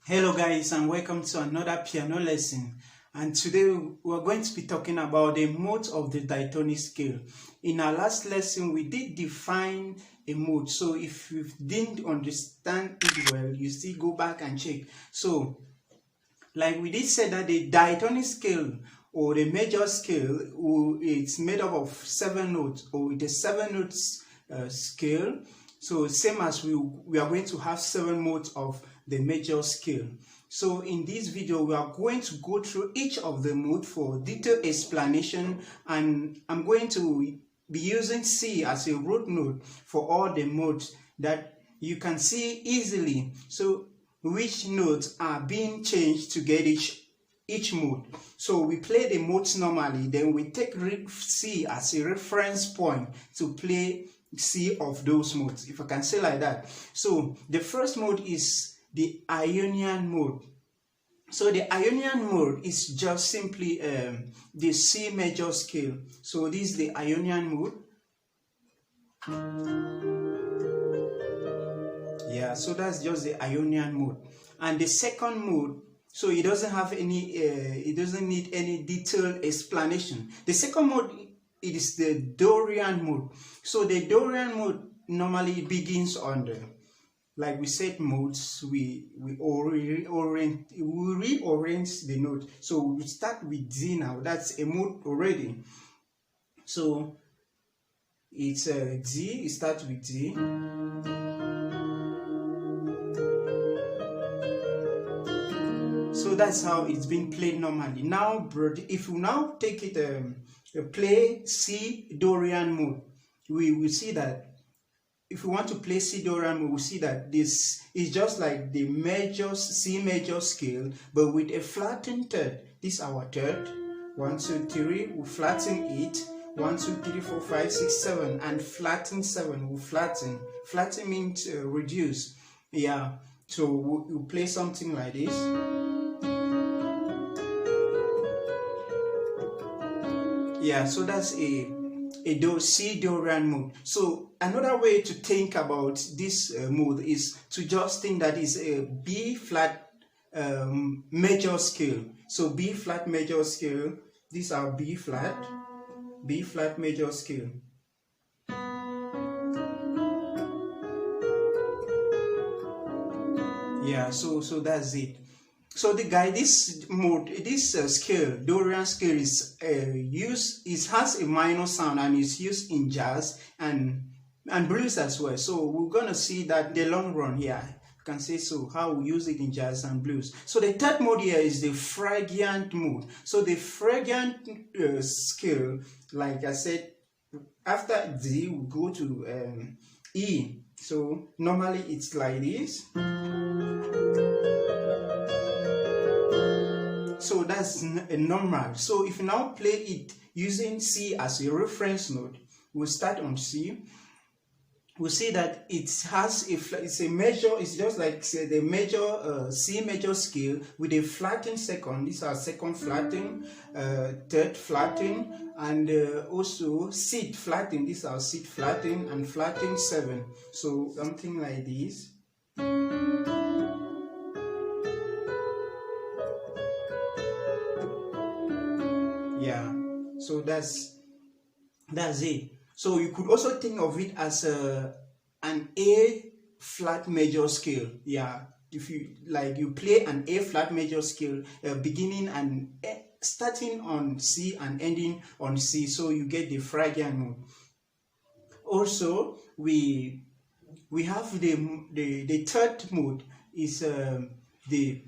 Hello guys, and welcome to another piano lesson. And today we're going to be talking about the modes of the diatonic scale. In our last lesson we did define a mode, so if you didn't understand it well, you still go back and check. So like we did say that the diatonic scale or the major scale, it's made up of 7 notes, or it is 7 notes scale. So same as we are going to have 7 modes of the major scale. So in this video we are going to go through each of the modes for detailed explanation, and I'm going to be using C as a root note for all the modes that you can see easily, so which notes are being changed to get each mode. So we play the modes normally, then we take C as a reference point to play C of those modes, if I can say like that. So the first mode is the Ionian Mode. So the Ionian Mode is just simply the C major scale. So this is the Ionian Mode. Yeah, so that's just the Ionian Mode. And the second mode, so it doesn't have any, it doesn't need any detailed explanation. The second mode, it is the Dorian Mode. So the Dorian Mode normally begins on the, like we said, modes, we reorient the note. So we start with D now. That's a mode already. So it's D. It starts with D. So that's how it's been played normally. Now, if you now take it, play C Dorian Mode, we will see that. If we want to play C Dorian, we will see that this is just like the major C major scale, but with a flattened third. This is our third. 1, 2, 3. We flatten it. 1, 2, 3, 4, 5, 6, 7, and flatten 7. We flatten. Flatten means reduce. Yeah. So we'll play something like this. Yeah. So that's a C Dorian mode. So another way to think about this mode is to just think that it's a B flat major scale. So B flat major scale. These are B flat major scale. Yeah. So that's it. So this mode, this scale, Dorian scale, is it has a minor sound and is used in jazz and blues as well. So we're gonna see that the long run here. You can say so how we use it in jazz and blues. So the third mode here is the Fragrant Mode. So the Fragrant scale, like I said, after D we go to E. So normally it's like this. So that's a normal. So if you now play it using C as a reference note, we'll start on C. We'll see that it has it's a major. It's just like the major C major scale with a flattened second. These are second flatting, third flatting, and also seat flatting. These are seat flatting and flatting 7. So something like this. Yeah, so that's it. So you could also think of it as an A flat major scale. Yeah, if you like, you play an A flat major scale, beginning and starting on C and ending on C, so you get the Phrygian mode. Also, we have the third mode is the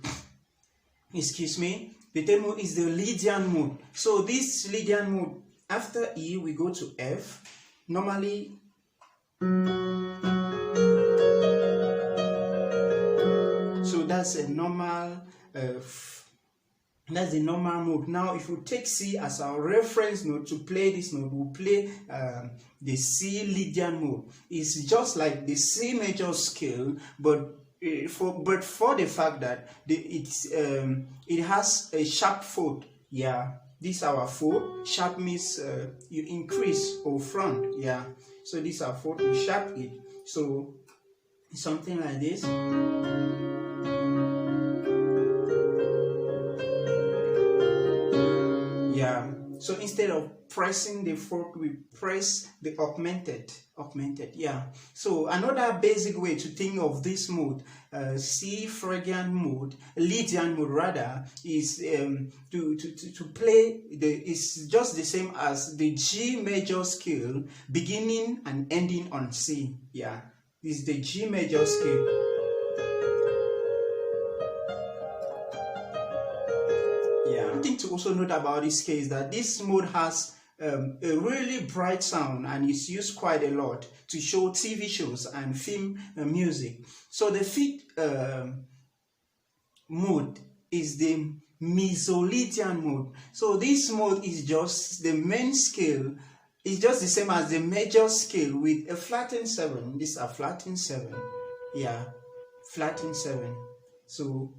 third mode is the Lydian mode. So this Lydian mode, after E we go to F. Normally so that's a normal that's the normal mode. Now if we take C as our reference note to play this note, we'll play the C Lydian mode. It's just like the C major scale, but for the fact that it has a sharp fourth. Yeah, this is our fourth. Sharp means you increase or front. Yeah, so these are fourth, we sharp it. So something like this. So instead of pressing the fourth, we press the augmented, yeah. So another basic way to think of this mode, C Phrygian mode, Lydian mode rather, is to play it's just the same as the G major scale, beginning and ending on C. Yeah, this is the G major scale. One thing to also note about this scale is that this mode has a really bright sound and is used quite a lot to show TV shows and film music. So the fifth mode is the Meligian mode. So this mode is just the main scale. It's just the same as the major scale with a flattened 7. These are flattened 7. Yeah, flattened 7. So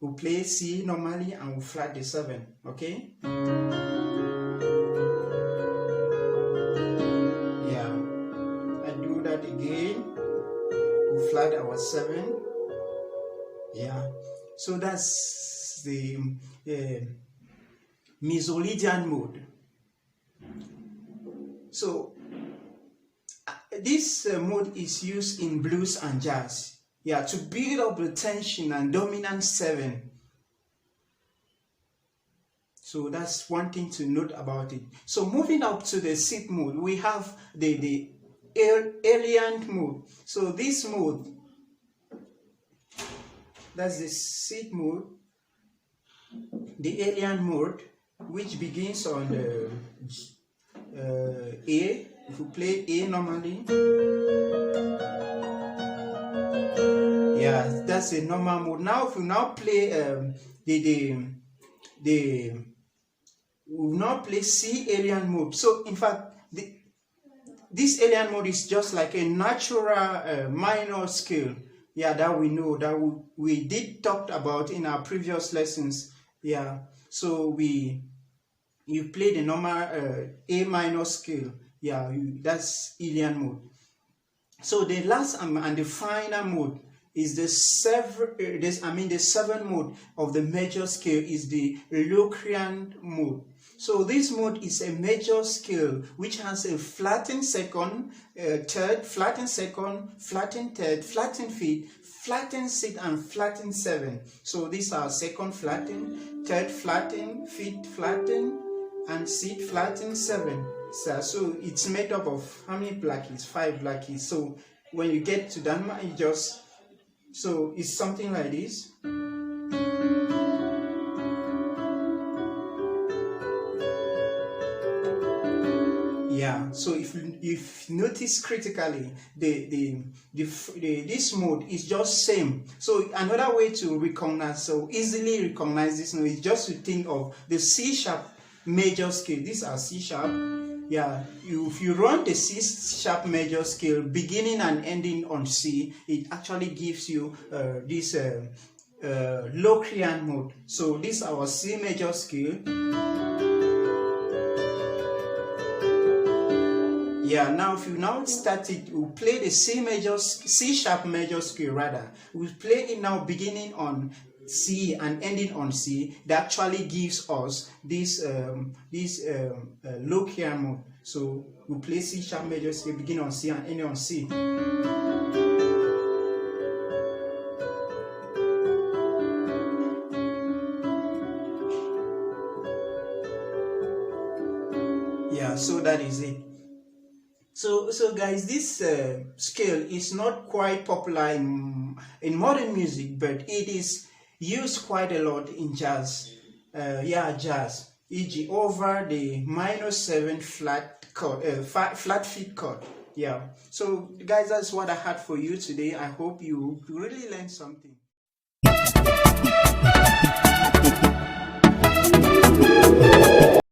we'll play C normally and we'll flat the 7, okay? Yeah, I do that again. We'll flat our 7. Yeah, so that's the Meligian mode. So this mode is used in blues and jazz. Yeah, to build up the tension and dominant 7. So that's one thing to note about it. So moving up to the sixth mode, we have the Ionian Mode. So this mode, that's the sixth mode, the Ionian Mode, which begins on the A. If we play A normally, yeah, that's a normal mode. Now, if we now play we will now play C Ionian mode. So, in fact, this Ionian mode is just like a natural minor scale. Yeah, that we know, that we did talk about in our previous lessons. Yeah, so you play the normal A minor scale. Yeah, that's Ionian mode. So the last and the final mode is the seventh mode of the major scale is the Locrian mode. So this mode is a major scale which has a flattened second, third, flattened second, flattened third, flattened fifth, flattened sixth, and flattened 7. So these are second flattened, third flattened, fifth flattened, and sixth flattened, 7. So it's made up of how many black keys? 5 black keys. So when you get to Denmark, you just, so it's something like this. Yeah, so if you notice critically, this mode is just same. So another way to recognize, so easily recognize this mode is just to think of the C sharp major scale. These are C sharp. Yeah, if you run the C sharp major scale beginning and ending on C, it actually gives you this Locrian mode. So this is our C major scale. Yeah, now if you now start it, we'll play the C sharp major scale rather. We'll play it now beginning on C and ending on C. That actually gives us this Locrian mode. So we'll play C sharp major scale beginning on C and ending on C. Yeah, so that is it. So guys, this scale is not quite popular in modern music, but it is used quite a lot in jazz. Jazz, e.g. over the minor 7 flat chord, flat fifth chord. Yeah. So guys, that's what I had for you today. I hope you really learned something.